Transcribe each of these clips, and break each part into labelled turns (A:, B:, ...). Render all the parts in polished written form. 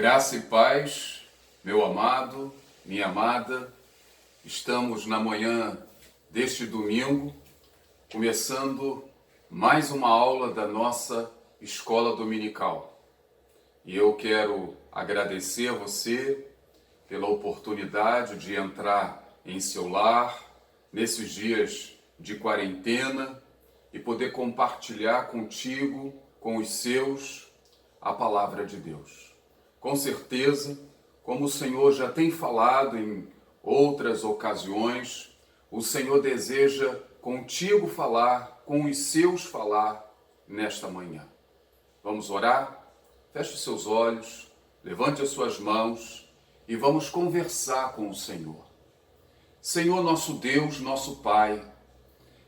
A: Graça e paz, meu amado, minha amada, estamos na manhã deste domingo, começando mais uma aula da nossa escola dominical. E eu quero agradecer a você pela oportunidade de entrar em seu lar nesses dias de quarentena e poder compartilhar contigo, com os seus, a palavra de Deus. Com certeza, como o Senhor já tem falado em outras ocasiões, o Senhor deseja contigo falar, com os seus falar nesta manhã. Vamos orar? Feche os seus olhos, levante as suas mãos e vamos conversar com o Senhor. Senhor nosso Deus, nosso Pai,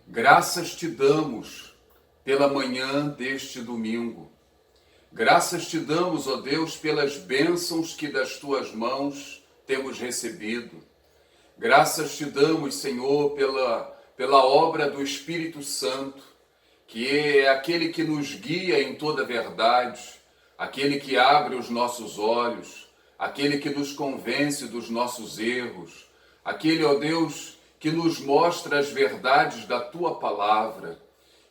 A: graças te damos pela manhã deste domingo. Graças te damos, ó Deus, pelas bênçãos que das tuas mãos temos recebido. Graças te damos, Senhor, pela obra do Espírito Santo, que é aquele que nos guia em toda a verdade, aquele que abre os nossos olhos, aquele que nos convence dos nossos erros, aquele, ó Deus, que nos mostra as verdades da tua palavra.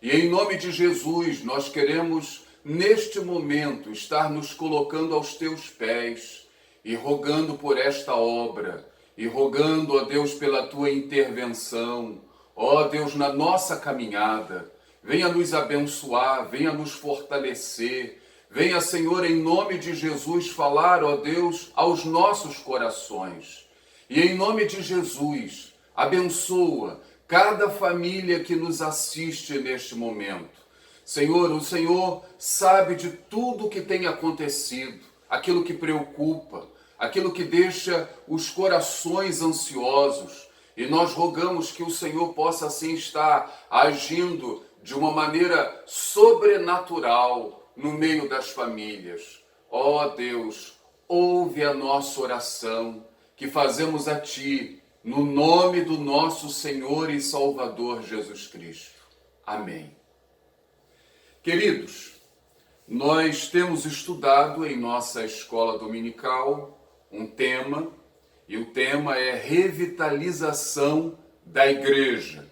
A: E em nome de Jesus, nós queremos neste momento, estar nos colocando aos teus pés e rogando por esta obra, e rogando, ó Deus, pela tua intervenção, ó Deus, na nossa caminhada. Venha nos abençoar, venha nos fortalecer, venha, Senhor, em nome de Jesus, falar, ó Deus, aos nossos corações. E em nome de Jesus, abençoa cada família que nos assiste neste momento. Senhor, o Senhor sabe de tudo o que tem acontecido, aquilo que preocupa, aquilo que deixa os corações ansiosos. E nós rogamos que o Senhor possa assim estar agindo de uma maneira sobrenatural no meio das famílias. Ó Deus, ouve a nossa oração que fazemos a Ti, no nome do nosso Senhor e Salvador Jesus Cristo. Amém. Queridos, nós temos estudado em nossa escola dominical um tema, e o tema é revitalização da igreja.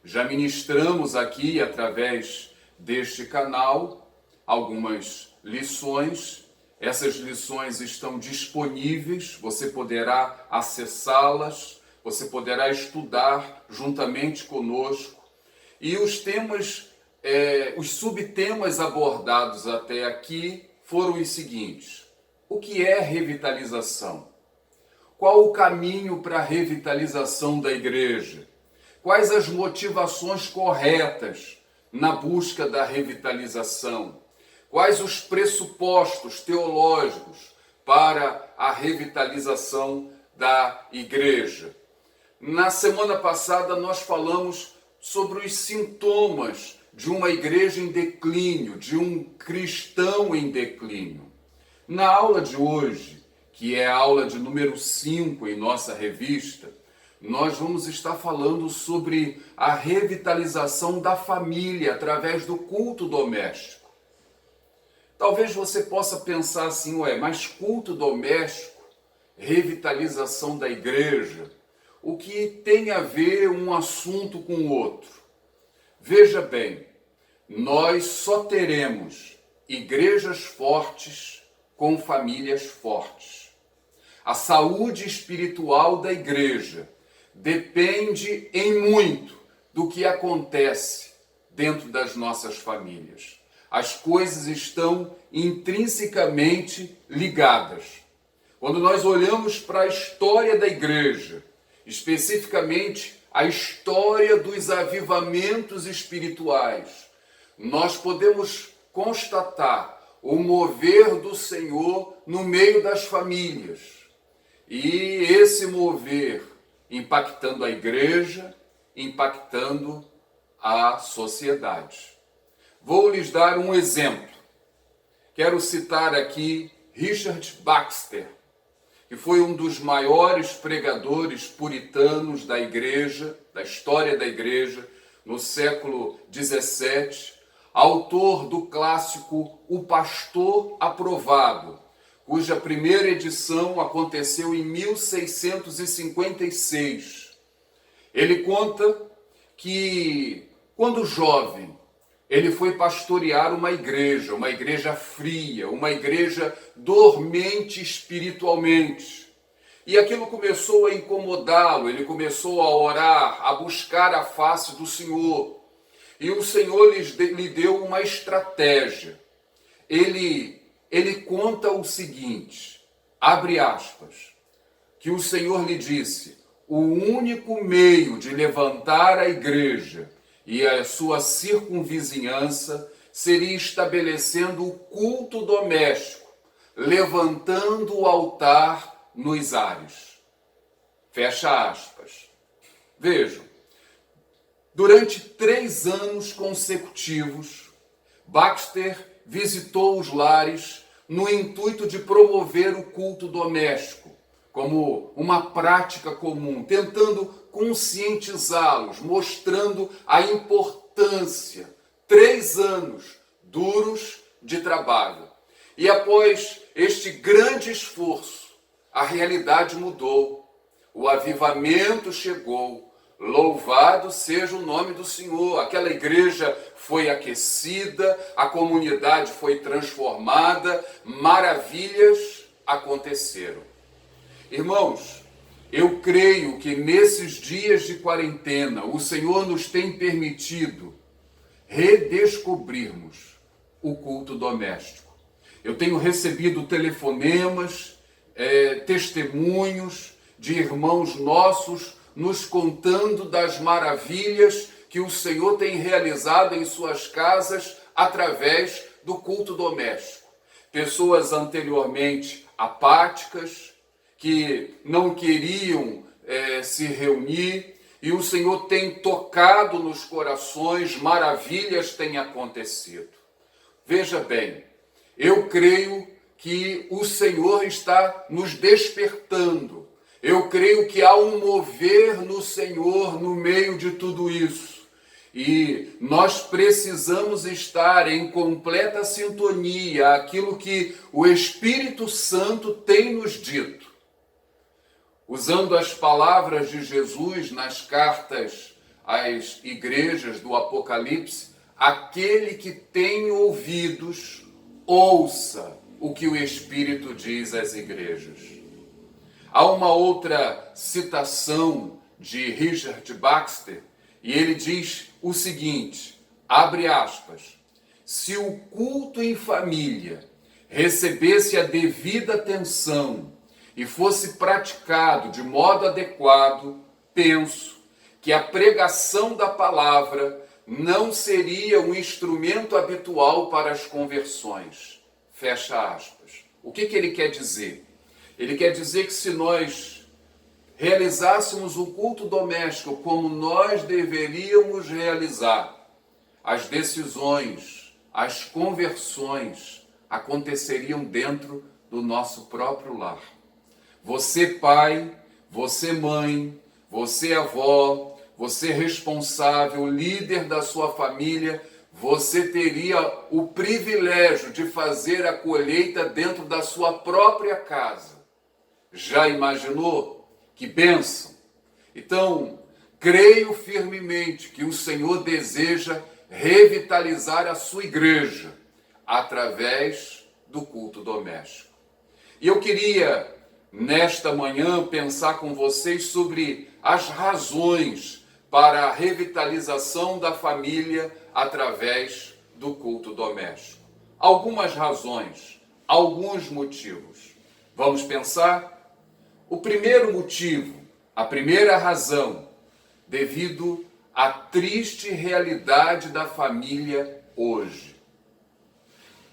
A: Já ministramos aqui, através deste canal, algumas lições. Essas lições estão disponíveis, você poderá acessá-las, você poderá estudar juntamente conosco. E os subtemas abordados até aqui foram os seguintes: o que é revitalização? Qual o caminho para a revitalização da igreja? Quais as motivações corretas na busca da revitalização? Quais os pressupostos teológicos para a revitalização da igreja? Na semana passada nós falamos sobre os sintomas de uma igreja em declínio, de um cristão em declínio. Na aula de hoje, que é a aula de número 5 em nossa revista, nós vamos estar falando sobre a revitalização da família através do culto doméstico. Talvez você possa pensar assim, mas culto doméstico, revitalização da igreja, o que tem a ver um assunto com o outro? Veja bem, nós só teremos igrejas fortes com famílias fortes. A saúde espiritual da igreja depende em muito do que acontece dentro das nossas famílias. As coisas estão intrinsecamente ligadas. Quando nós olhamos para a história da igreja, especificamente a história dos avivamentos espirituais, nós podemos constatar o mover do Senhor no meio das famílias. E esse mover impactando a igreja, impactando a sociedade. Vou lhes dar um exemplo. Quero citar aqui Richard Baxter, que foi um dos maiores pregadores puritanos da igreja, da história da igreja, no século XVII, autor do clássico O Pastor Aprovado, cuja primeira edição aconteceu em 1656. Ele conta que, quando jovem, ele foi pastorear uma igreja fria, uma igreja dormente espiritualmente. E aquilo começou a incomodá-lo, ele começou a orar, a buscar a face do Senhor. E o Senhor lhe deu uma estratégia. Ele conta o seguinte, abre aspas, que o Senhor lhe disse: o único meio de levantar a igreja e a sua circunvizinhança seria estabelecendo o culto doméstico, levantando o altar nos ares. Fecha aspas. Vejam, durante 3 anos consecutivos, Baxter visitou os lares no intuito de promover o culto doméstico como uma prática comum, tentando conscientizá-los, mostrando a importância. 3 anos duros de trabalho. E após este grande esforço, a realidade mudou. O avivamento chegou. Louvado seja o nome do Senhor. Aquela igreja foi aquecida, a comunidade foi transformada, maravilhas aconteceram. Irmãos, eu creio que nesses dias de quarentena, o Senhor nos tem permitido redescobrirmos o culto doméstico. Eu tenho recebido telefonemas, testemunhos de irmãos nossos nos contando das maravilhas que o Senhor tem realizado em suas casas através do culto doméstico. Pessoas anteriormente apáticas, que não queriam se reunir, e o Senhor tem tocado nos corações, maravilhas têm acontecido. Veja bem, eu creio que o Senhor está nos despertando. Eu creio que há um mover no Senhor no meio de tudo isso. E nós precisamos estar em completa sintonia àquilo que o Espírito Santo tem nos dito. Usando as palavras de Jesus nas cartas às igrejas do Apocalipse, aquele que tem ouvidos, ouça o que o Espírito diz às igrejas. Há uma outra citação de Richard Baxter, e ele diz o seguinte, abre aspas, se o culto em família recebesse a devida atenção e fosse praticado de modo adequado, penso que a pregação da palavra não seria um instrumento habitual para as conversões. Fecha aspas. O que ele quer dizer? Ele quer dizer que se nós realizássemos o culto doméstico como nós deveríamos realizar, as decisões, as conversões aconteceriam dentro do nosso próprio lar. Você pai, você mãe, você avó, você responsável, líder da sua família, você teria o privilégio de fazer a colheita dentro da sua própria casa. Já imaginou? Que bênção! Então, creio firmemente que o Senhor deseja revitalizar a sua igreja através do culto doméstico. E eu queria, nesta manhã, pensar com vocês sobre as razões para a revitalização da família através do culto doméstico. Algumas razões, alguns motivos. Vamos pensar? O primeiro motivo, a primeira razão, devido à triste realidade da família hoje.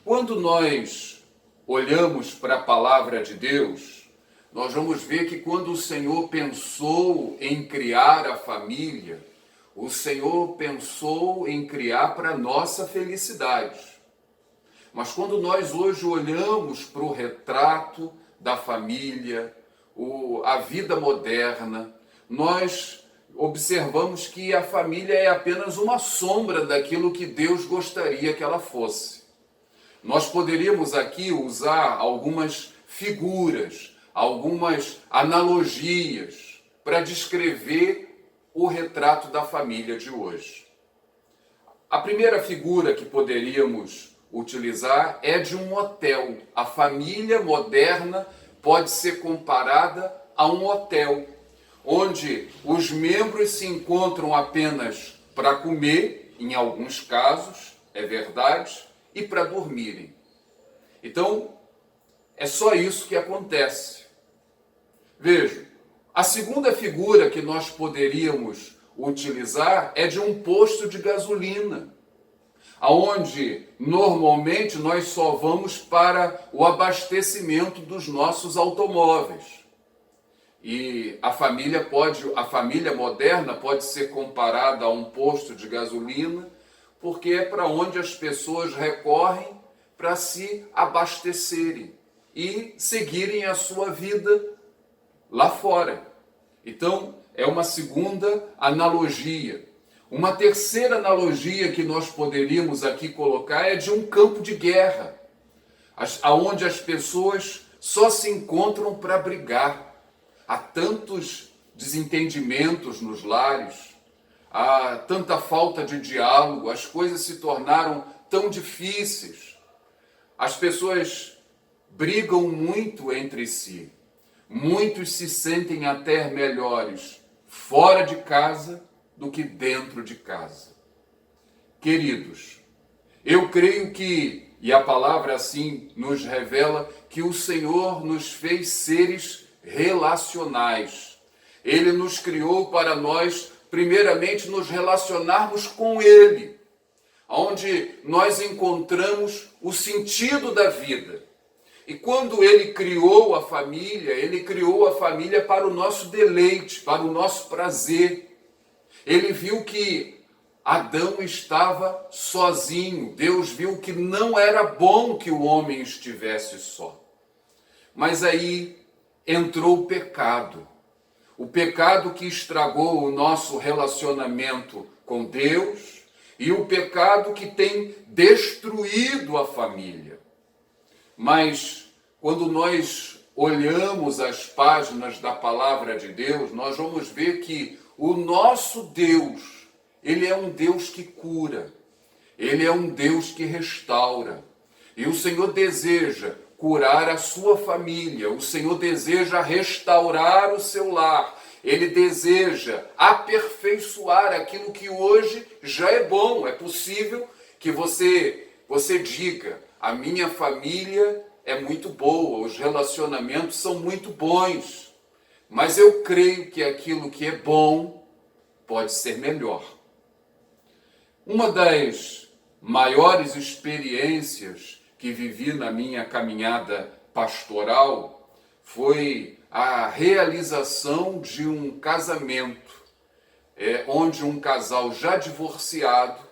A: Quando nós olhamos para a palavra de Deus, nós vamos ver que quando o Senhor pensou em criar a família, o Senhor pensou em criar para a nossa felicidade. Mas quando nós hoje olhamos para o retrato da família, a vida moderna, nós observamos que a família é apenas uma sombra daquilo que Deus gostaria que ela fosse. Nós poderíamos aqui usar algumas figuras, algumas analogias para descrever o retrato da família de hoje. A primeira figura que poderíamos utilizar é de um hotel. A família moderna pode ser comparada a um hotel, onde os membros se encontram apenas para comer, em alguns casos, é verdade, e para dormirem. Então, é só isso que acontece. Veja, a segunda figura que nós poderíamos utilizar é de um posto de gasolina, onde normalmente nós só vamos para o abastecimento dos nossos automóveis. E a família moderna pode ser comparada a um posto de gasolina, porque é para onde as pessoas recorrem para se abastecerem e seguirem a sua vida lá fora. Então, é uma segunda analogia. Uma terceira analogia que nós poderíamos aqui colocar é de um campo de guerra, onde as pessoas só se encontram para brigar. Há tantos desentendimentos nos lares, há tanta falta de diálogo, as coisas se tornaram tão difíceis. As pessoas brigam muito entre si. Muitos se sentem até melhores fora de casa do que dentro de casa. Queridos, eu creio que, e a palavra assim nos revela, que o Senhor nos fez seres relacionais. Ele nos criou para nós, primeiramente, nos relacionarmos com Ele, onde nós encontramos o sentido da vida. E quando Ele criou a família para o nosso deleite, para o nosso prazer. Ele viu que Adão estava sozinho. Deus viu que não era bom que o homem estivesse só. Mas aí entrou o pecado. O pecado que estragou o nosso relacionamento com Deus e o pecado que tem destruído a família. Mas quando nós olhamos as páginas da palavra de Deus, nós vamos ver que o nosso Deus, Ele é um Deus que cura, Ele é um Deus que restaura. E o Senhor deseja curar a sua família, o Senhor deseja restaurar o seu lar, Ele deseja aperfeiçoar aquilo que hoje já é bom. É possível que você diga: a minha família é muito boa, os relacionamentos são muito bons, mas eu creio que aquilo que é bom pode ser melhor. Uma das maiores experiências que vivi na minha caminhada pastoral foi a realização de um casamento, onde um casal já divorciado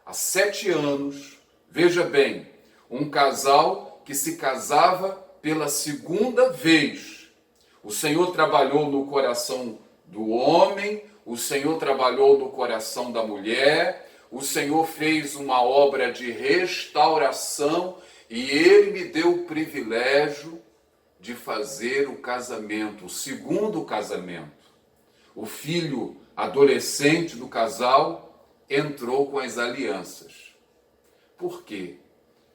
A: há 7 anos, veja bem, um casal que se casava pela segunda vez. O Senhor trabalhou no coração do homem, o Senhor trabalhou no coração da mulher, o Senhor fez uma obra de restauração e Ele me deu o privilégio de fazer o casamento, o segundo casamento. O filho adolescente do casal entrou com as alianças. Por quê?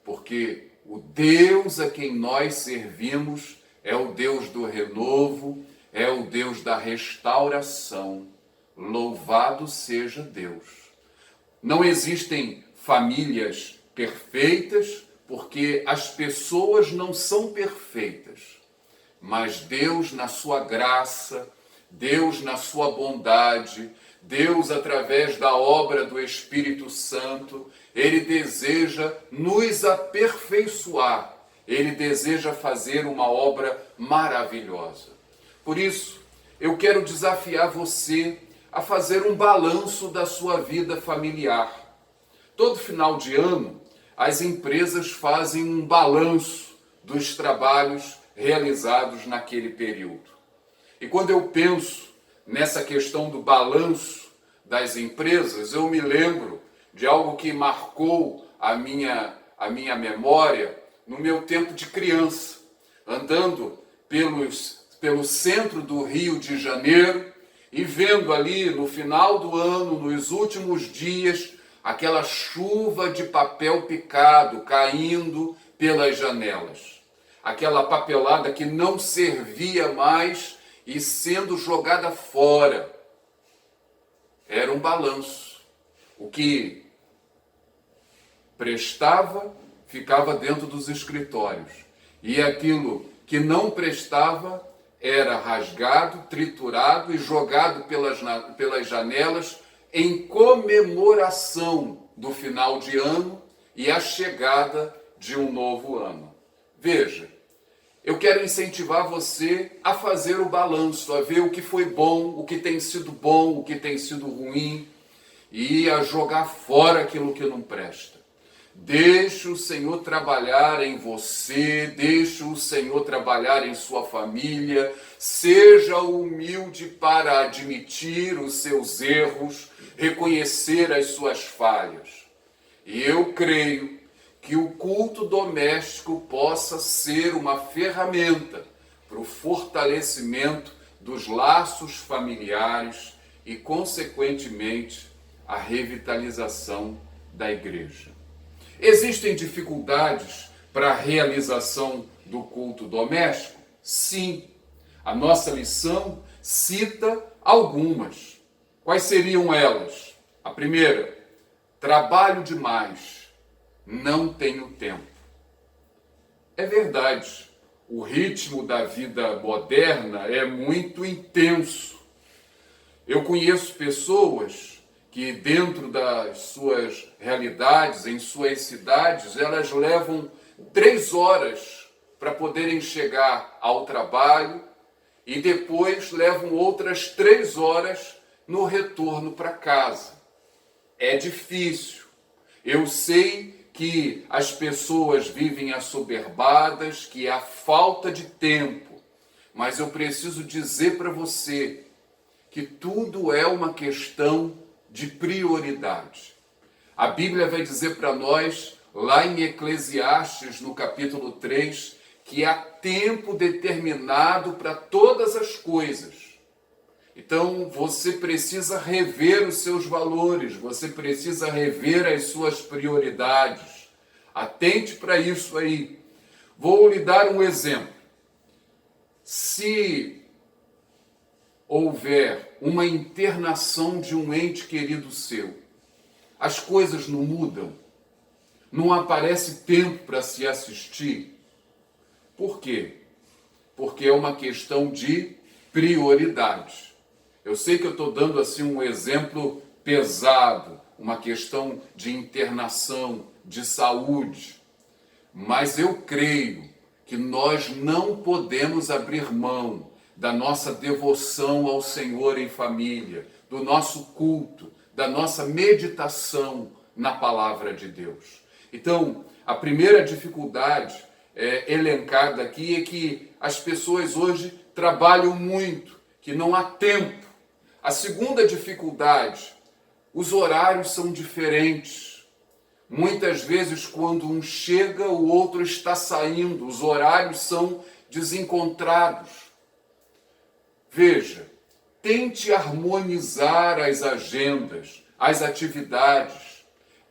A: Porque o Deus a quem nós servimos é o Deus do renovo, é o Deus da restauração. Louvado seja Deus. Não existem famílias perfeitas, porque as pessoas não são perfeitas. Mas Deus, na sua graça, Deus, na sua bondade, Deus, através da obra do Espírito Santo, Ele deseja nos aperfeiçoar. Ele deseja fazer uma obra maravilhosa. Por isso, eu quero desafiar você a fazer um balanço da sua vida familiar. Todo final de ano, as empresas fazem um balanço dos trabalhos realizados naquele período. E quando eu penso nessa questão do balanço das empresas, eu me lembro de algo que marcou a minha memória no meu tempo de criança. andando pelo centro do Rio de Janeiro e vendo ali no final do ano, nos últimos dias, aquela chuva de papel picado caindo pelas janelas. Aquela papelada que não servia mais e sendo jogada fora. Era um balanço. O que prestava ficava dentro dos escritórios. E aquilo que não prestava era rasgado, triturado e jogado pelas janelas em comemoração do final de ano e a chegada de um novo ano. Veja, eu quero incentivar você a fazer o balanço, a ver o que foi bom, o que tem sido ruim e a jogar fora aquilo que não presta. Deixe o Senhor trabalhar em você, deixe o Senhor trabalhar em sua família, seja humilde para admitir os seus erros, reconhecer as suas falhas. E eu creio que o culto doméstico possa ser uma ferramenta para o fortalecimento dos laços familiares e, consequentemente, a revitalização da igreja. Existem dificuldades para a realização do culto doméstico? Sim. A nossa lição cita algumas. Quais seriam elas? A primeira, trabalho demais, não tenho tempo. É verdade, o ritmo da vida moderna é muito intenso. Eu conheço pessoas que dentro das suas realidades, em suas cidades, elas levam 3 horas para poderem chegar ao trabalho e depois levam outras 3 horas no retorno para casa. É difícil. Eu sei que as pessoas vivem assoberbadas, que há falta de tempo, mas eu preciso dizer para você que tudo é uma questão de prioridade. A Bíblia vai dizer para nós, lá em Eclesiastes, no capítulo 3, que há tempo determinado para todas as coisas. Então, você precisa rever os seus valores, você precisa rever as suas prioridades. Atente para isso aí. Vou lhe dar um exemplo. Se houver uma internação de um ente querido seu, as coisas não mudam? Não aparece tempo para se assistir? Por quê? Porque é uma questão de prioridade. Eu sei que eu estou dando assim um exemplo pesado, uma questão de internação, de saúde, mas eu creio que nós não podemos abrir mão da nossa devoção ao Senhor em família, do nosso culto, da nossa meditação na palavra de Deus. Então, a primeira dificuldade elencada aqui é que as pessoas hoje trabalham muito, que não há tempo. A segunda dificuldade, os horários são diferentes. Muitas vezes, quando um chega, o outro está saindo, os horários são desencontrados. Veja, tente harmonizar as agendas, as atividades.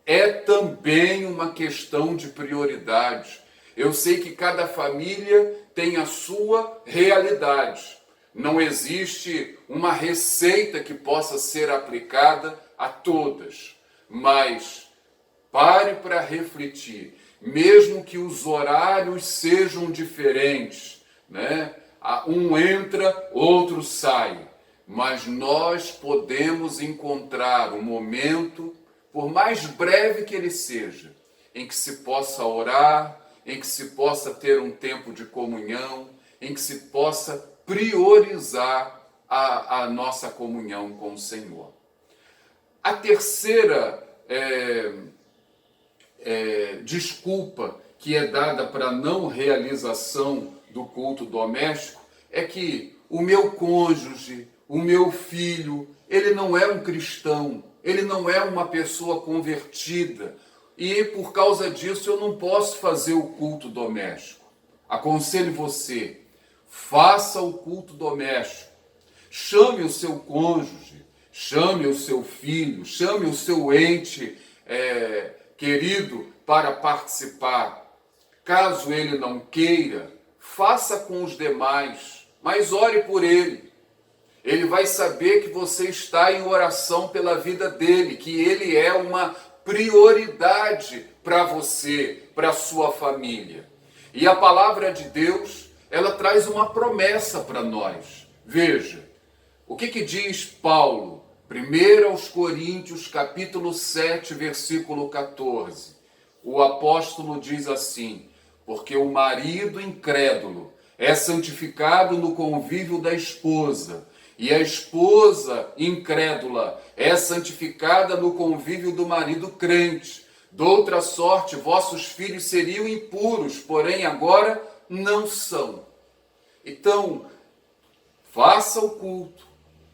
A: É também uma questão de prioridade. Eu sei que cada família tem a sua realidade. Não existe uma receita que possa ser aplicada a todas, mas pare para refletir. Mesmo que os horários sejam diferentes, né? Um entra, outro sai, mas nós podemos encontrar um momento, por mais breve que ele seja, em que se possa orar, em que se possa ter um tempo de comunhão, em que se possa priorizar a nossa comunhão com o Senhor. A terceira desculpa que é dada para a não realização do culto doméstico é que o meu cônjuge, o meu filho, ele não é um cristão, ele não é uma pessoa convertida e por causa disso eu não posso fazer o culto doméstico. aconselho você, faça o culto doméstico, chame o seu cônjuge, chame o seu filho, chame o seu ente querido para participar. Caso ele não queira, faça com os demais, mas ore por ele. Ele vai saber que você está em oração pela vida dele, que ele é uma prioridade para você, para a sua família. E a palavra de Deus, ela traz uma promessa para nós. Veja, o que diz Paulo? 1 aos Coríntios, capítulo 7, versículo 14. O apóstolo diz assim: porque o marido incrédulo é santificado no convívio da esposa, e a esposa incrédula é santificada no convívio do marido crente. De outra sorte, vossos filhos seriam impuros, porém agora não são. Então, faça o culto,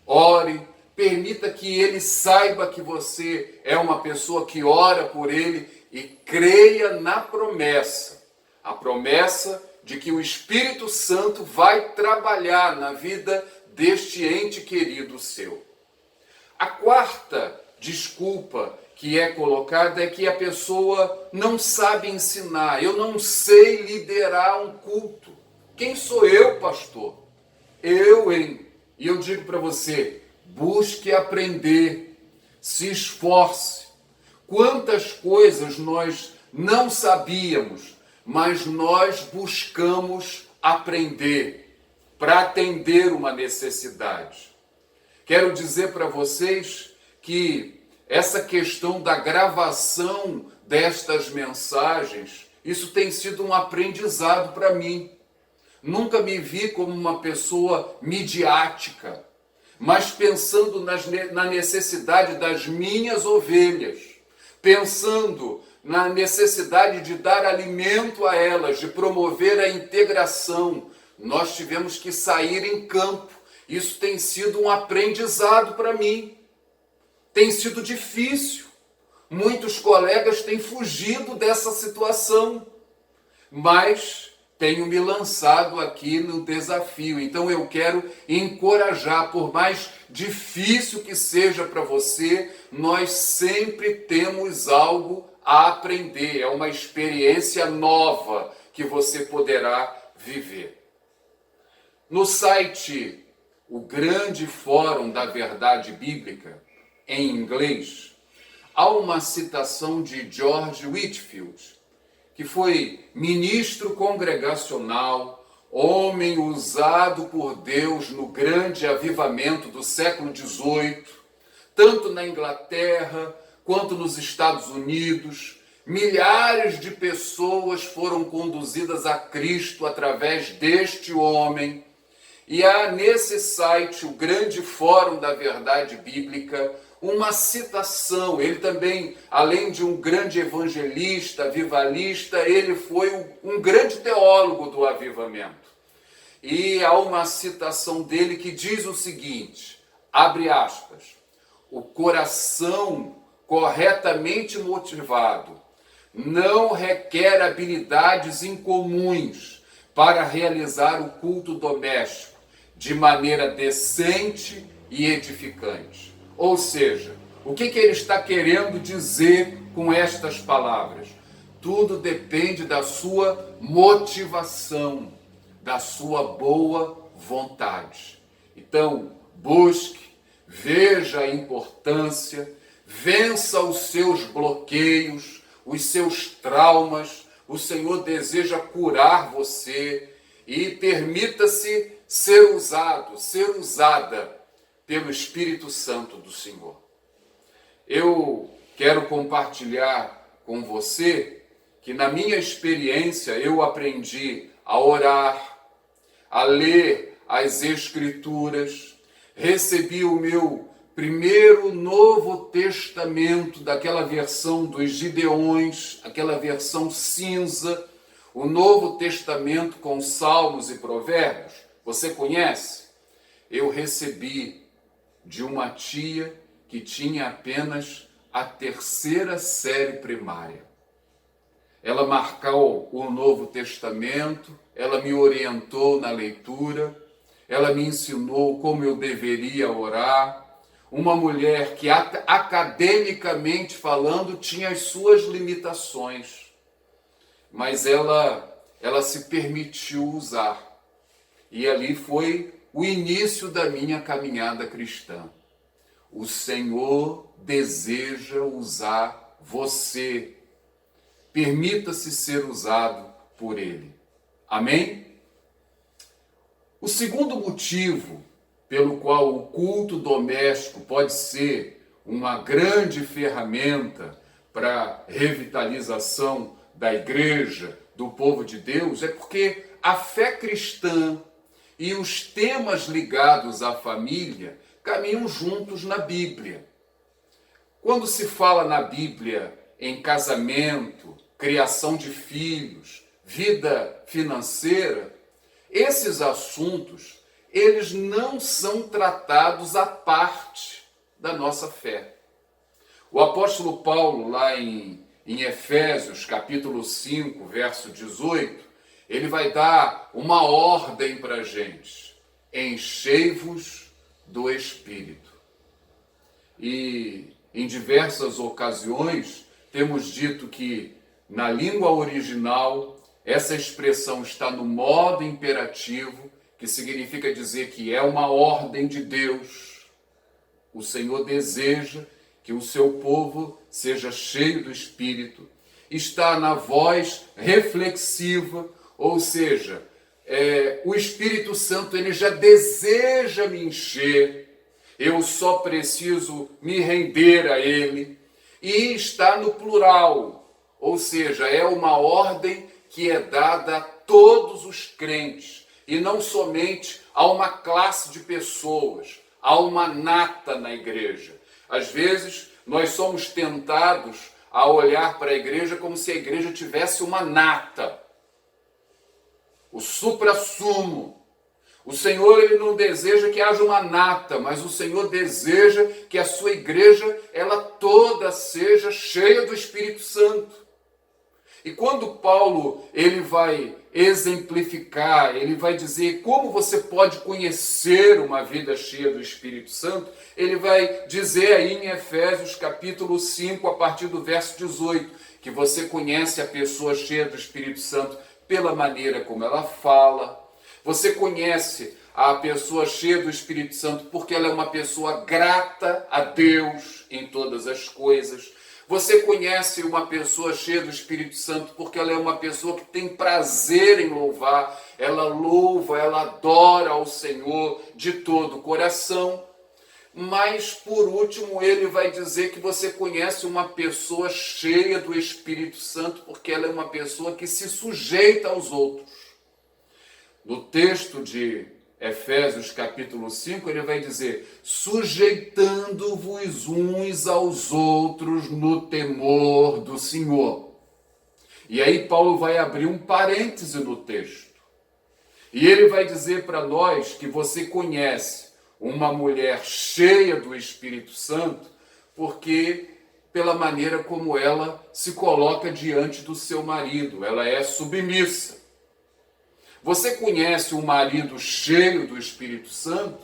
A: ore, permita que ele saiba que você é uma pessoa que ora por ele e creia na promessa. A promessa de que o Espírito Santo vai trabalhar na vida deste ente querido seu. A quarta desculpa que é colocada é que a pessoa não sabe ensinar. Eu não sei liderar um culto. Quem sou eu, pastor? E eu digo para você, busque aprender, se esforce. Quantas coisas nós não sabíamos, mas nós buscamos aprender para atender uma necessidade. Quero dizer para vocês que essa questão da gravação destas mensagens, isso tem sido um aprendizado para mim. Nunca me vi como uma pessoa midiática, mas pensando na necessidade das minhas ovelhas, pensando na necessidade de dar alimento a elas, de promover a integração. Nós tivemos que sair em campo. Isso tem sido um aprendizado para mim. Tem sido difícil. Muitos colegas têm fugido dessa situação, mas tenho me lançado aqui no desafio. Então eu quero encorajar, por mais difícil que seja para você, nós sempre temos algo a aprender. É uma experiência nova que você poderá viver. No site O Grande Fórum da Verdade Bíblica, em inglês, há uma citação de George Whitefield, que foi ministro congregacional, homem usado por Deus no grande avivamento do século XVIII, tanto na Inglaterra quanto nos Estados Unidos. Milhares de pessoas foram conduzidas a Cristo através deste homem. E há nesse site, o Grande Fórum da Verdade Bíblica, uma citação. Ele também, além de um grande evangelista, avivalista, ele foi um grande teólogo do avivamento. E há uma citação dele que diz o seguinte, abre aspas, o coração corretamente motivado não requer habilidades incomuns para realizar o culto doméstico de maneira decente e edificante. Ou seja, o que ele está querendo dizer com estas palavras? Tudo depende da sua motivação, da sua boa vontade. Então, busque, veja a importância, vença os seus bloqueios, os seus traumas. O Senhor deseja curar você e permita-se ser usado, ser usada pelo Espírito Santo do Senhor. Eu quero compartilhar com você que na minha experiência eu aprendi a orar, a ler as Escrituras, recebi o meu primeiro Novo Testamento, daquela versão dos Gideões, aquela versão cinza, o Novo Testamento com Salmos e Provérbios. Você conhece? Eu recebi de uma tia que tinha apenas a 3ª série primária. ela marcou o Novo Testamento, ela me orientou na leitura, ela me ensinou como eu deveria orar. Uma mulher que, academicamente falando, tinha as suas limitações, mas ela se permitiu usar. E ali foi o início da minha caminhada cristã. O Senhor deseja usar você. Permita-se ser usado por Ele. Amém? O segundo motivo pelo qual o culto doméstico pode ser uma grande ferramenta para a revitalização da igreja, do povo de Deus, é porque a fé cristã e os temas ligados à família caminham juntos na Bíblia. Quando se fala na Bíblia em casamento, criação de filhos, vida financeira, esses assuntos, eles não são tratados à parte da nossa fé. O apóstolo Paulo, lá em Efésios, capítulo 5, verso 18, ele vai dar uma ordem para a gente: enchei-vos do Espírito. E em diversas ocasiões temos dito que na língua original essa expressão está no modo imperativo, que significa dizer que é uma ordem de Deus. O Senhor deseja que o seu povo seja cheio do Espírito. Está na voz reflexiva, ou seja, o Espírito Santo ele já deseja me encher, eu só preciso me render a Ele. E está no plural, ou seja, é uma ordem que é dada a todos os crentes, e não somente a uma classe de pessoas, a uma nata na igreja. Às vezes, nós somos tentados a olhar para a igreja como se a igreja tivesse uma nata, o suprassumo. O Senhor ele não deseja que haja uma nata, mas o Senhor deseja que a sua igreja, ela toda seja cheia do Espírito Santo. E quando Paulo ele vai exemplificar, ele vai dizer como você pode conhecer uma vida cheia do Espírito Santo, ele vai dizer aí em Efésios capítulo 5, a partir do verso 18, que você conhece a pessoa cheia do Espírito Santo pela maneira como ela fala. Você conhece a pessoa cheia do Espírito Santo porque ela é uma pessoa grata a Deus em todas as coisas. Você conhece uma pessoa cheia do Espírito Santo porque ela é uma pessoa que tem prazer em louvar. Ela louva, ela adora ao Senhor de todo o coração. Mas, por último, ele vai dizer que você conhece uma pessoa cheia do Espírito Santo porque ela é uma pessoa que se sujeita aos outros. No texto de Efésios capítulo 5, ele vai dizer: sujeitando-vos uns aos outros no temor do Senhor. E aí Paulo vai abrir um parêntese no texto. E ele vai dizer para nós que você conhece uma mulher cheia do Espírito Santo porque pela maneira como ela se coloca diante do seu marido, ela é submissa. Você conhece um marido cheio do Espírito Santo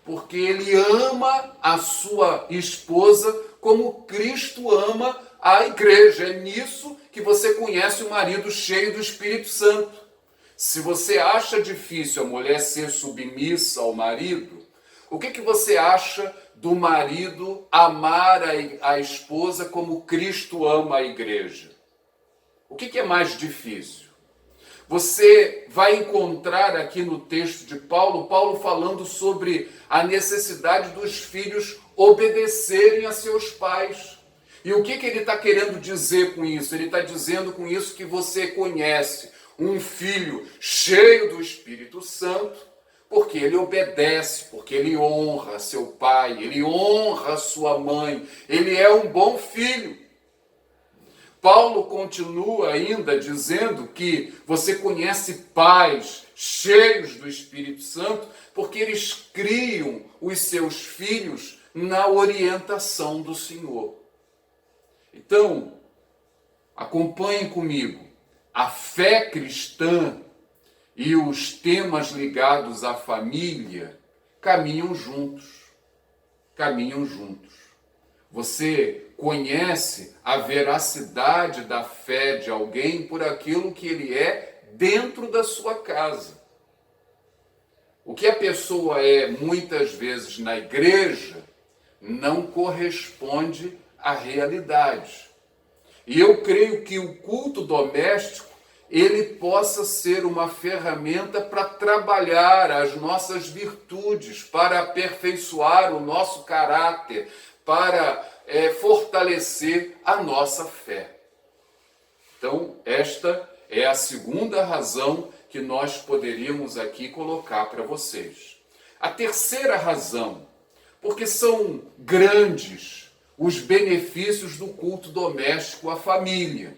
A: porque ele ama a sua esposa como Cristo ama a igreja. É nisso que você conhece um marido cheio do Espírito Santo. Se você acha difícil a mulher ser submissa ao marido, o que você acha do marido amar a esposa como Cristo ama a igreja? O que é mais difícil? Você vai encontrar aqui no texto de Paulo falando sobre a necessidade dos filhos obedecerem a seus pais. E o que ele está querendo dizer com isso? Ele está dizendo com isso que você conhece um filho cheio do Espírito Santo, porque ele obedece, porque ele honra seu pai, ele honra sua mãe, ele é um bom filho. Paulo continua ainda dizendo que você conhece pais cheios do Espírito Santo porque eles criam os seus filhos na orientação do Senhor. Então, Acompanhe comigo. A fé cristã e os temas ligados à família caminham juntos. Caminham juntos. Você conhece a veracidade da fé de alguém por aquilo que ele é dentro da sua casa. O que a pessoa é muitas vezes na igreja não corresponde à realidade. E eu creio que o culto doméstico ele possa ser uma ferramenta para trabalhar as nossas virtudes, para aperfeiçoar o nosso caráter, para fortalecer a nossa fé. Então, esta é a segunda razão que nós poderíamos aqui colocar para vocês. A terceira razão, porque são grandes os benefícios do culto doméstico à família.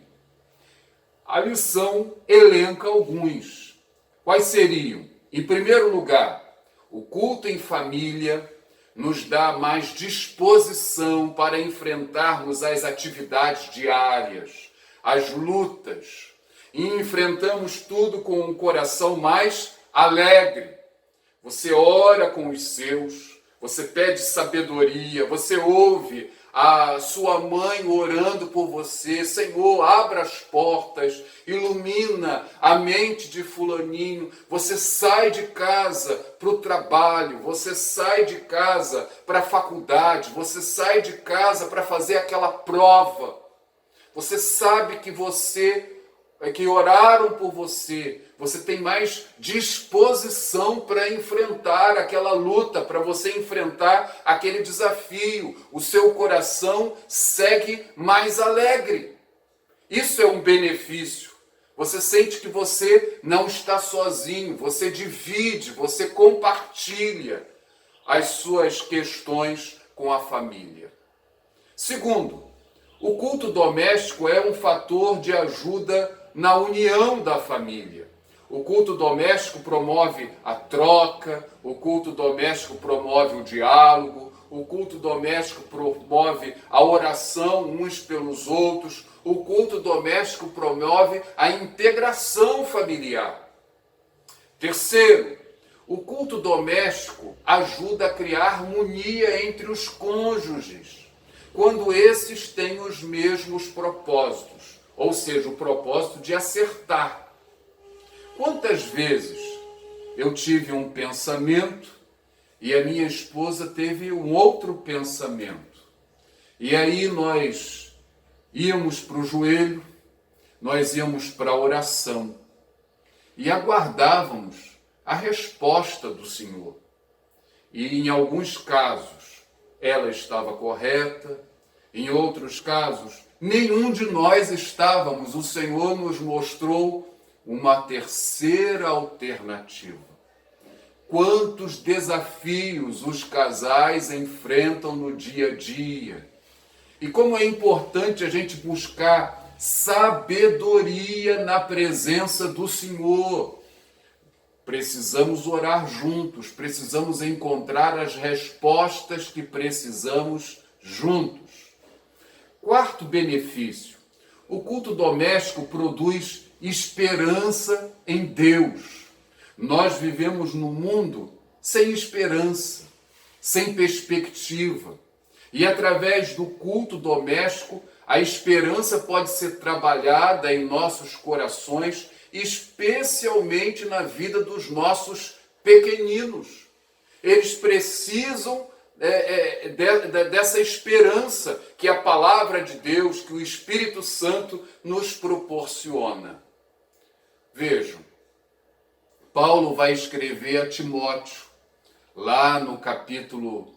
A: A lição elenca alguns. Quais seriam? Em primeiro lugar, o culto em família nos dá mais disposição para enfrentarmos as atividades diárias, as lutas, e enfrentamos tudo com um coração mais alegre. Você ora com os seus, você pede sabedoria, você ouve a sua mãe orando por você. Senhor, abra as portas, ilumina a mente de fulaninho. Você sai de casa para o trabalho, você sai de casa para a faculdade, você sai de casa para fazer aquela prova. Você sabe que oraram por você, você tem mais disposição para enfrentar aquela luta, para você enfrentar aquele desafio. O seu coração segue mais alegre. Isso é um benefício. Você sente que você não está sozinho, você divide, você compartilha as suas questões com a família. Segundo, o culto doméstico é um fator de ajuda na união da família. O culto doméstico promove a troca, o culto doméstico promove o diálogo, o culto doméstico promove a oração uns pelos outros, o culto doméstico promove a integração familiar. Terceiro, o culto doméstico ajuda a criar harmonia entre os cônjuges, quando esses têm os mesmos propósitos, ou seja, o propósito de acertar. Quantas vezes eu tive um pensamento e a minha esposa teve um outro pensamento. E aí nós íamos para o joelho, nós íamos para a oração e aguardávamos a resposta do Senhor. E em alguns casos ela estava correta, em outros casos nenhum de nós estávamos. O Senhor nos mostrou uma terceira alternativa. Quantos desafios os casais enfrentam no dia a dia. E como é importante a gente buscar sabedoria na presença do Senhor. Precisamos orar juntos, precisamos encontrar as respostas que precisamos juntos. Quarto benefício, o culto doméstico produz esperança em Deus. Nós vivemos num mundo sem esperança, sem perspectiva. E através do culto doméstico, a esperança pode ser trabalhada em nossos corações, especialmente na vida dos nossos pequeninos. Eles precisam dessa esperança que a palavra de Deus, que o Espírito Santo nos proporciona. Vejam, Paulo vai escrever a Timóteo, lá no capítulo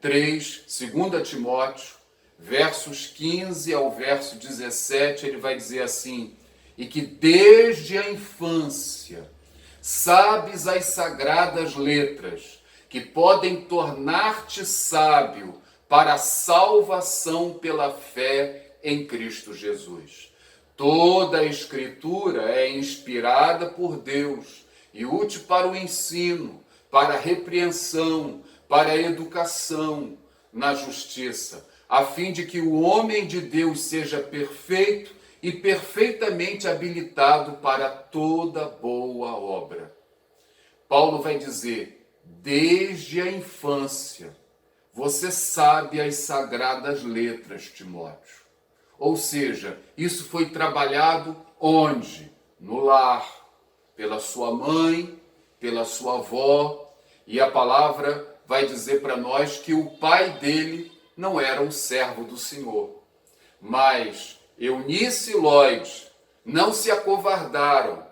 A: 3, 2 Timóteo, versos 15 ao verso 17, ele vai dizer assim: e que desde a infância sabes as sagradas letras, que podem tornar-te sábio para a salvação pela fé em Cristo Jesus. Toda a Escritura é inspirada por Deus e útil para o ensino, para a repreensão, para a educação na justiça, a fim de que o homem de Deus seja perfeito e perfeitamente habilitado para toda boa obra. Paulo vai dizer, desde a infância, você sabe as sagradas letras, Timóteo. Ou seja, isso foi trabalhado onde? No lar, pela sua mãe, pela sua avó, e a palavra vai dizer para nós que o pai dele não era um servo do Senhor. Mas Eunice e Lloyd não se acovardaram,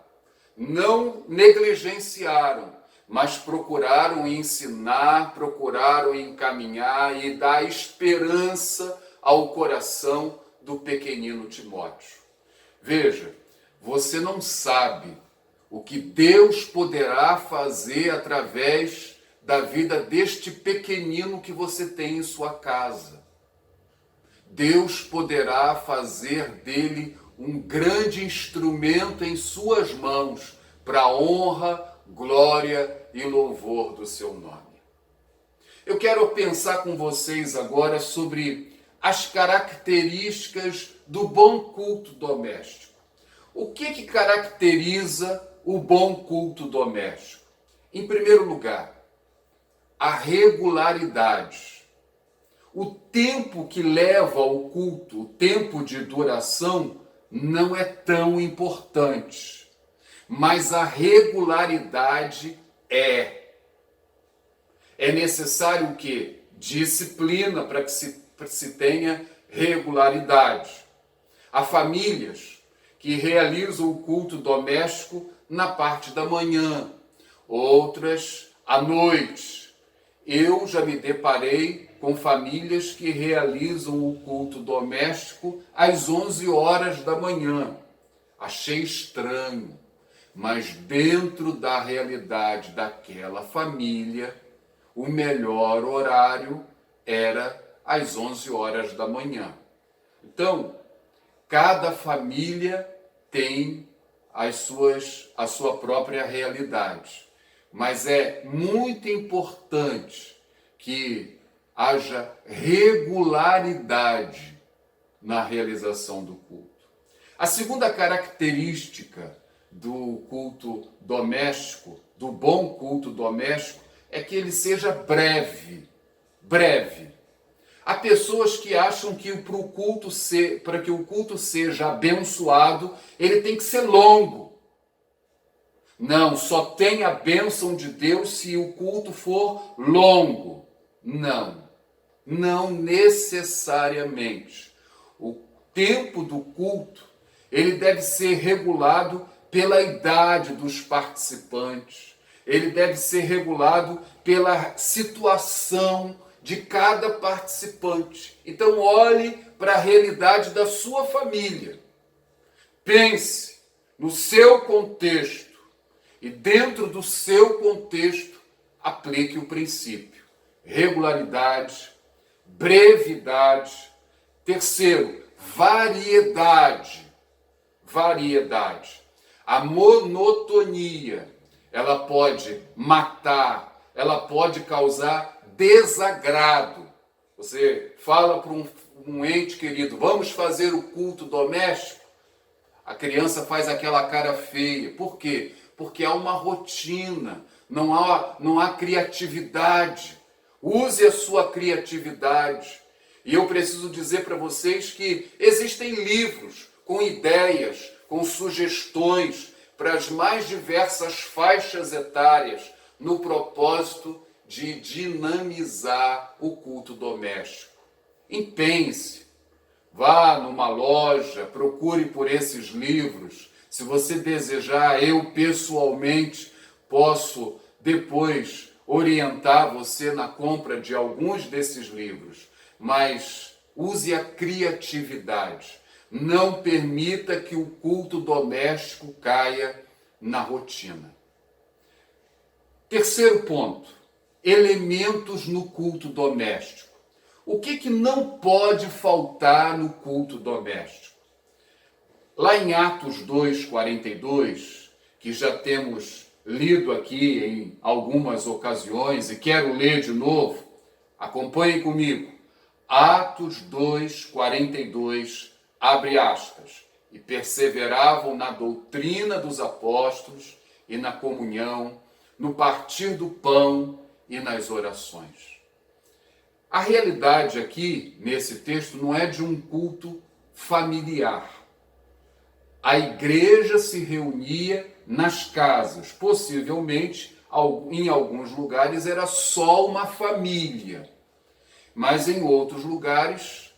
A: não negligenciaram, mas procuraram ensinar, procuraram encaminhar e dar esperança ao coração do pequenino Timóteo. Veja, você não sabe o que Deus poderá fazer através da vida deste pequenino que você tem em sua casa. Deus poderá fazer dele um grande instrumento em suas mãos para a honra, glória e louvor do seu nome. Eu quero pensar com vocês agora sobre as características do bom culto doméstico. O que caracteriza o bom culto doméstico? Em primeiro lugar, a regularidade. O tempo que leva ao culto, o tempo de duração, não é tão importante. Mas a regularidade é. É necessário o quê? Disciplina para que se tenha regularidade. Há famílias que realizam o culto doméstico na parte da manhã, outras à noite. Eu já me deparei com famílias que realizam o culto doméstico às 11 horas da manhã. Achei estranho, mas dentro da realidade daquela família, o melhor horário era às 11 horas da manhã. Então, cada família tem a sua própria realidade. Mas é muito importante que haja regularidade na realização do culto. A segunda característica do culto doméstico, do bom culto doméstico, é que ele seja breve. Breve. Há pessoas que acham que para que o culto seja abençoado, ele tem que ser longo. Não, só tem a bênção de Deus se o culto for longo. Não, não necessariamente. O tempo do culto, ele deve ser regulado pela idade dos participantes. Ele deve ser regulado pela situação de cada participante. Então, olhe para a realidade da sua família. Pense no seu contexto e, dentro do seu contexto, aplique o princípio. Regularidade, brevidade. Terceiro, variedade. Variedade. A monotonia, ela pode matar, ela pode causar desagrado. Você fala para um ente querido, vamos fazer o culto doméstico? A criança faz aquela cara feia. Por quê? Porque há uma rotina, não há criatividade. Use a sua criatividade. E eu preciso dizer para vocês que existem livros com ideias, com sugestões para as mais diversas faixas etárias, no propósito de dinamizar o culto doméstico. Empenhe-se, vá numa loja, procure por esses livros. Se você desejar, eu pessoalmente posso depois orientar você na compra de alguns desses livros, mas use a criatividade. Não permita que o culto doméstico caia na rotina. Terceiro ponto, elementos no culto doméstico. O que não pode faltar no culto doméstico? Lá em Atos 2:42, que já temos lido aqui em algumas ocasiões e quero ler de novo, acompanhem comigo. Atos 2, 42, abre aspas. E perseveravam na doutrina dos apóstolos e na comunhão, no partir do pão e nas orações. A realidade aqui, nesse texto, não é de um culto familiar. A igreja se reunia nas casas, possivelmente, em alguns lugares era só uma família, mas em outros lugares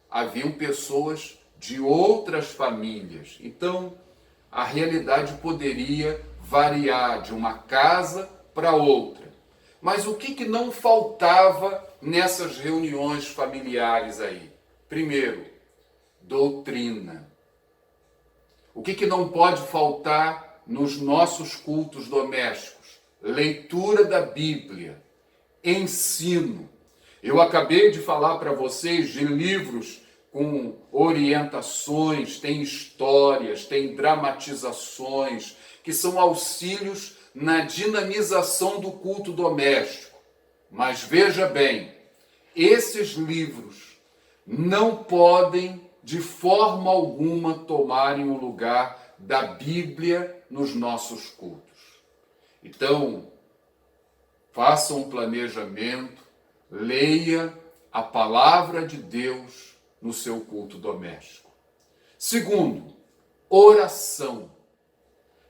A: haviam pessoas de outras famílias. Então, a realidade poderia variar de uma casa para outra. Mas o que não faltava nessas reuniões familiares aí? Primeiro, doutrina. O que não pode faltar nos nossos cultos domésticos? Leitura da Bíblia, ensino. Eu acabei de falar para vocês de livros com orientações, tem histórias, tem dramatizações, que são auxílios na dinamização do culto doméstico. Mas veja bem, esses livros não podem de forma alguma tomarem o lugar da Bíblia nos nossos cultos. Então, faça um planejamento, leia a palavra de Deus no seu culto doméstico. Segundo, oração.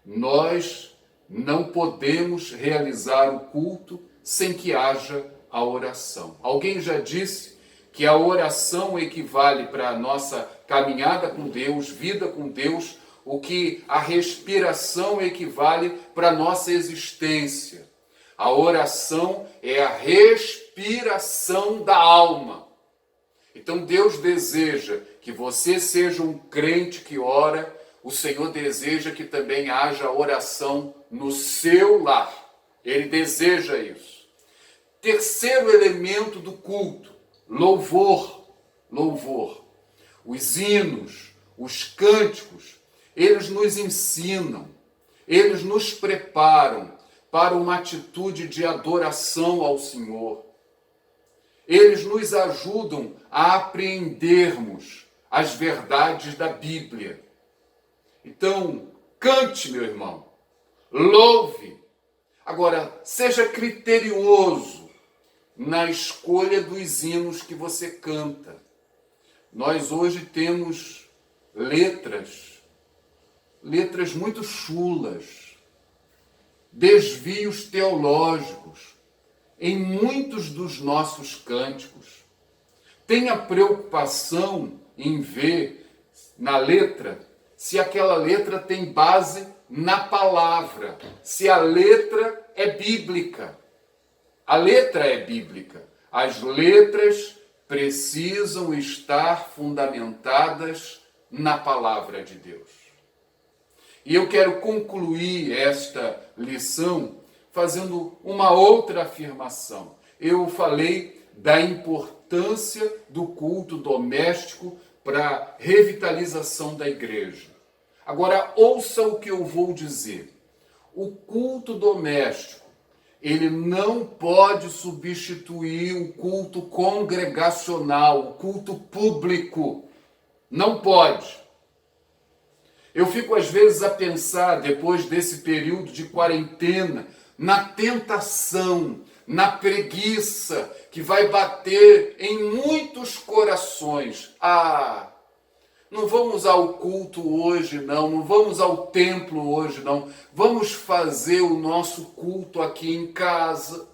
A: Nós não podemos realizar o culto sem que haja a oração. Alguém já disse que a oração equivale para a nossa caminhada com Deus, vida com Deus, o que a respiração equivale para a nossa existência. A oração é a respiração da alma. Então Deus deseja que você seja um crente que ora, o Senhor deseja que também haja oração no seu lar. Ele deseja isso. Terceiro elemento do culto, louvor. Louvor. Os hinos, os cânticos, eles nos ensinam, eles nos preparam para uma atitude de adoração ao Senhor. Eles nos ajudam a apreendermos as verdades da Bíblia. Então, cante, meu irmão, louve. Agora, seja criterioso na escolha dos hinos que você canta. Nós hoje temos letras muito chulas, desvios teológicos em muitos dos nossos cânticos. Tenha preocupação em ver na letra se aquela letra tem base na palavra, se a letra é bíblica. A letra é bíblica. As letras precisam estar fundamentadas na palavra de Deus. E eu quero concluir esta lição fazendo uma outra afirmação. Eu falei da importância do culto doméstico para a revitalização da igreja. Agora, ouça o que eu vou dizer. O culto doméstico, ele não pode substituir o culto congregacional, o culto público. Não pode. Eu fico às vezes a pensar, depois desse período de quarentena, na tentação, na preguiça que vai bater em muitos corações. Não vamos ao culto hoje, não vamos ao templo hoje, não. Vamos fazer o nosso culto aqui em casa.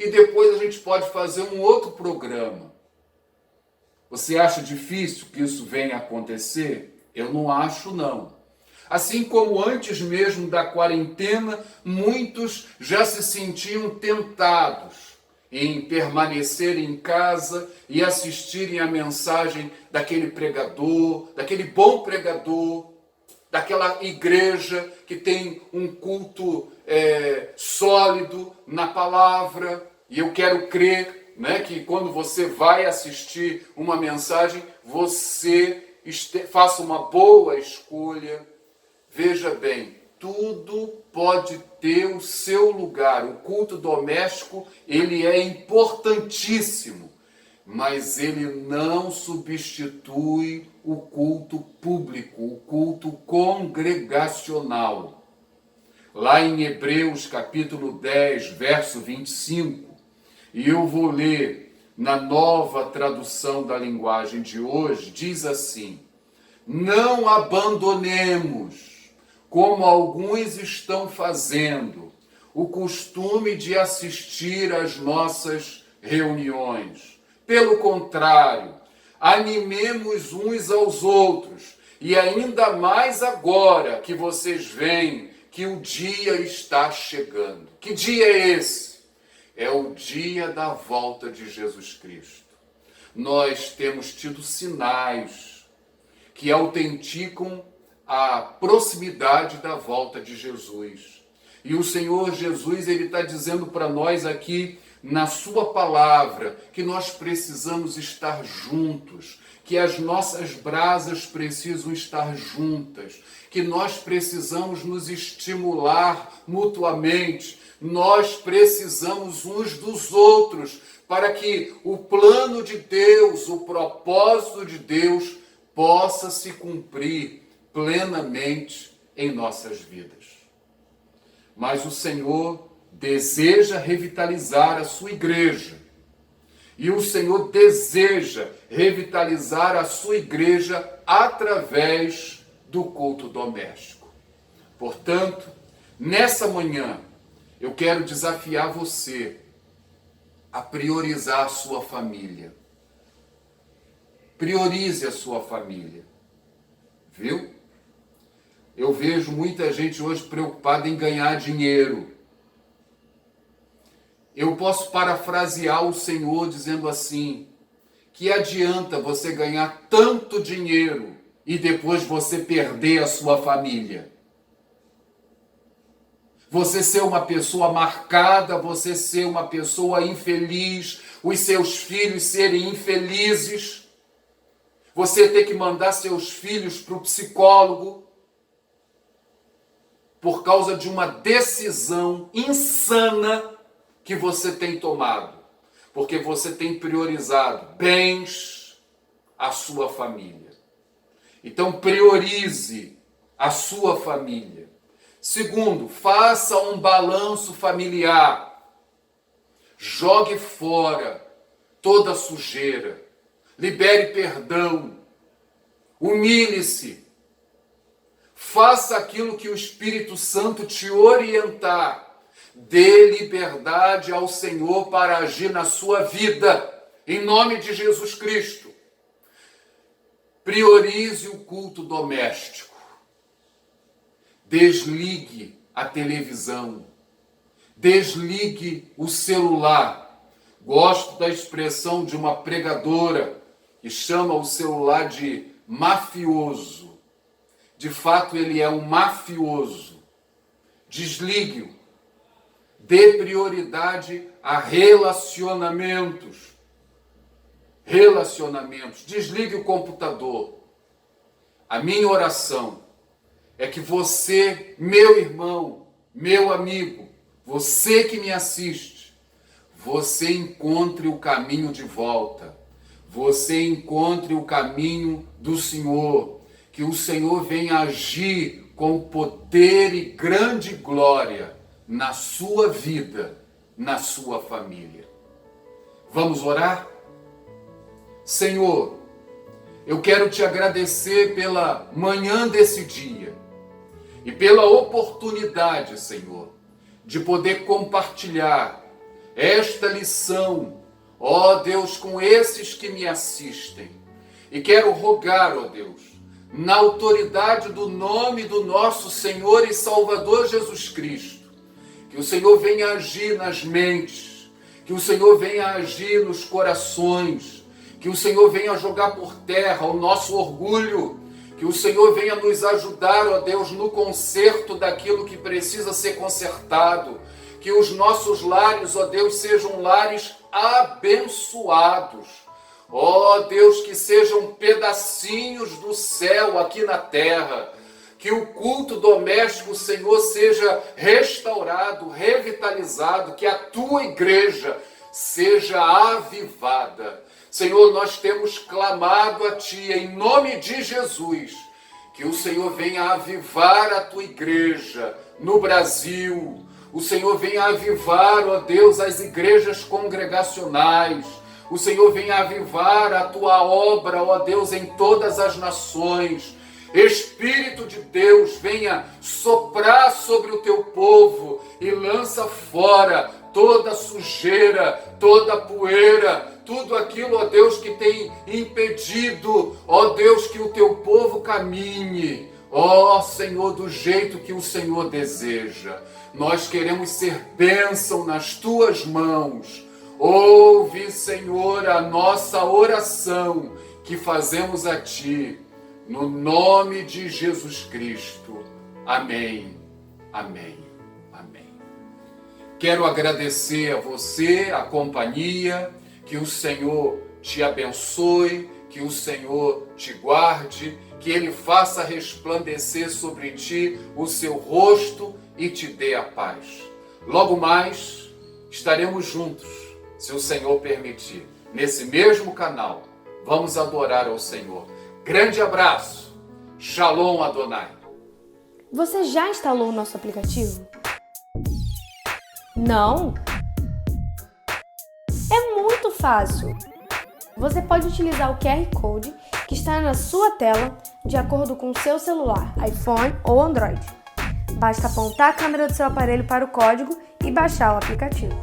A: E depois a gente pode fazer um outro programa. Você acha difícil que isso venha a acontecer? Eu não acho, não. Assim como antes mesmo da quarentena, muitos já se sentiam tentados em permanecer em casa e assistirem a mensagem daquele pregador, daquele bom pregador, daquela igreja que tem um culto sólido na palavra. E eu quero crer, que quando você vai assistir uma mensagem, você faça uma boa escolha. Veja bem, tudo pode ter o seu lugar. O culto doméstico, ele é importantíssimo. mas ele não substitui o culto público, o culto congregacional. Lá em Hebreus capítulo 10, verso 25, e eu vou ler na nova tradução da linguagem de hoje, diz assim: não abandonemos, como alguns estão fazendo, o costume de assistir às nossas reuniões. Pelo contrário, animemos uns aos outros, e ainda mais agora que vocês veem que o dia está chegando. Que dia é esse? É o dia da volta de Jesus Cristo. Nós temos tido sinais que autenticam a proximidade da volta de Jesus. E o Senhor Jesus, ele está dizendo para nós aqui, na sua palavra, que nós precisamos estar juntos, que as nossas brasas precisam estar juntas, que nós precisamos nos estimular mutuamente, nós precisamos uns dos outros, para que o plano de Deus, o propósito de Deus, possa se cumprir plenamente em nossas vidas. Mas o Senhor deseja revitalizar a sua igreja. E o Senhor deseja revitalizar a sua igreja através do culto doméstico. Portanto, nessa manhã, eu quero desafiar você a priorizar a sua família. Priorize a sua família. Viu? Eu vejo muita gente hoje preocupada em ganhar dinheiro. Eu posso parafrasear o Senhor dizendo assim: que adianta você ganhar tanto dinheiro e depois você perder a sua família? Você ser uma pessoa marcada, você ser uma pessoa infeliz, os seus filhos serem infelizes, você ter que mandar seus filhos para o psicólogo por causa de uma decisão insana que você tem tomado, porque você tem priorizado bens a sua família. Então priorize a sua família. Segundo, faça um balanço familiar. Jogue fora toda a sujeira. Libere perdão. Humilhe-se. Faça aquilo que o Espírito Santo te orientar. Dê liberdade ao Senhor para agir na sua vida, em nome de Jesus Cristo. Priorize o culto doméstico. Desligue a televisão. Desligue o celular. Gosto da expressão de uma pregadora que chama o celular de mafioso. De fato, ele é um mafioso. Desligue-o. Dê prioridade a relacionamentos. Relacionamentos. Desligue o computador. A minha oração é que você, meu irmão, meu amigo, você que me assiste, você encontre o caminho de volta. Você encontre o caminho do Senhor. Que o Senhor venha agir com poder e grande glória na sua vida, na sua família. Vamos orar? Senhor, eu quero te agradecer pela manhã desse dia e pela oportunidade, Senhor, de poder compartilhar esta lição, ó Deus, com esses que me assistem. E quero rogar, ó Deus, na autoridade do nome do nosso Senhor e Salvador Jesus Cristo, que o Senhor venha agir nas mentes, que o Senhor venha agir nos corações, que o Senhor venha jogar por terra o nosso orgulho, que o Senhor venha nos ajudar, ó Deus, no conserto daquilo que precisa ser consertado, que os nossos lares, ó Deus, sejam lares abençoados, ó Deus, que sejam pedacinhos do céu aqui na terra, que o culto doméstico, Senhor, seja restaurado, revitalizado, que a tua igreja seja avivada. Senhor, nós temos clamado a Ti em nome de Jesus, que o Senhor venha avivar a Tua igreja no Brasil. O Senhor venha avivar, ó Deus, as igrejas congregacionais. O Senhor venha avivar a Tua obra, ó Deus, em todas as nações. Espírito de Deus, venha soprar sobre o Teu povo e lança fora toda sujeira, toda poeira, tudo aquilo, ó Deus, que tem impedido, ó Deus, que o Teu povo caminhe, ó Senhor, do jeito que o Senhor deseja. Nós queremos ser bênção nas Tuas mãos. Ouve, Senhor, a nossa oração que fazemos a Ti, no nome de Jesus Cristo. Amém, amém, amém. Quero agradecer a você, a companhia, que o Senhor te abençoe, que o Senhor te guarde, que Ele faça resplandecer sobre ti o seu rosto e te dê a paz. Logo mais estaremos juntos, se o Senhor permitir, nesse mesmo canal. Vamos adorar ao Senhor. Grande abraço. Shalom Adonai.
B: Você já instalou o nosso aplicativo? Não? É muito fácil. Você pode utilizar o QR Code que está na sua tela de acordo com o seu celular, iPhone ou Android. Basta apontar a câmera do seu aparelho para o código e baixar o aplicativo.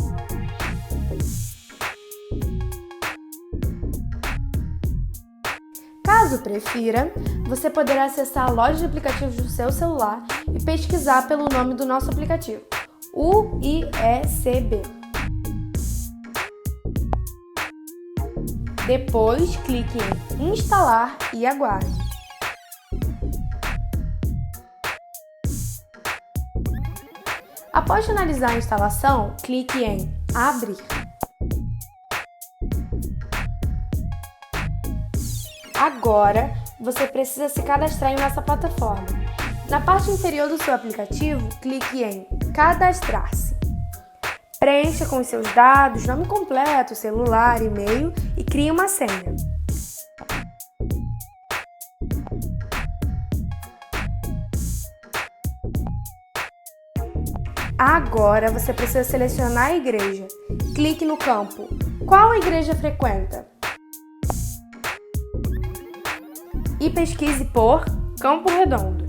B: Caso prefira, você poderá acessar a loja de aplicativos do seu celular e pesquisar pelo nome do nosso aplicativo, UIECB. Depois, clique em Instalar e aguarde. Após finalizar a instalação, clique em Abrir. Agora, você precisa se cadastrar em nossa plataforma. Na parte inferior do seu aplicativo, clique em Cadastrar-se. Preencha com os seus dados, nome completo, celular, e-mail e crie uma senha. Agora você precisa selecionar a igreja. Clique no campo Qual a igreja frequenta? E pesquise por Campo Redondo.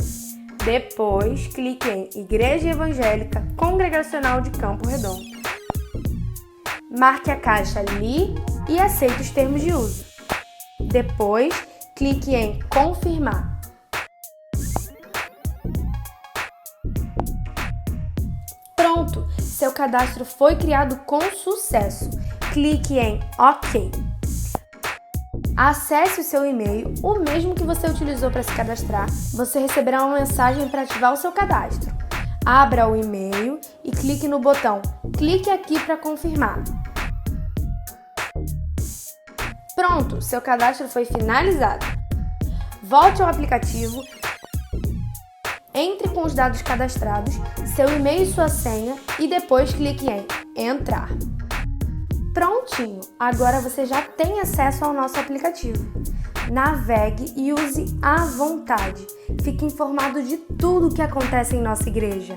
B: Depois, clique em Igreja Evangélica Congregacional de Campo Redondo. Marque a caixa ali e aceite os termos de uso. Depois, clique em Confirmar. Pronto! Seu cadastro foi criado com sucesso. Clique em OK. Acesse o seu e-mail, o mesmo que você utilizou para se cadastrar. Você receberá uma mensagem para ativar o seu cadastro. Abra o e-mail e clique no botão Clique aqui para confirmar. Pronto, seu cadastro foi finalizado. Volte ao aplicativo, entre com os dados cadastrados, seu e-mail e sua senha e depois clique em Entrar. Prontinho! Agora você já tem acesso ao nosso aplicativo. Navegue e use à vontade. Fique informado de tudo o que acontece em nossa igreja.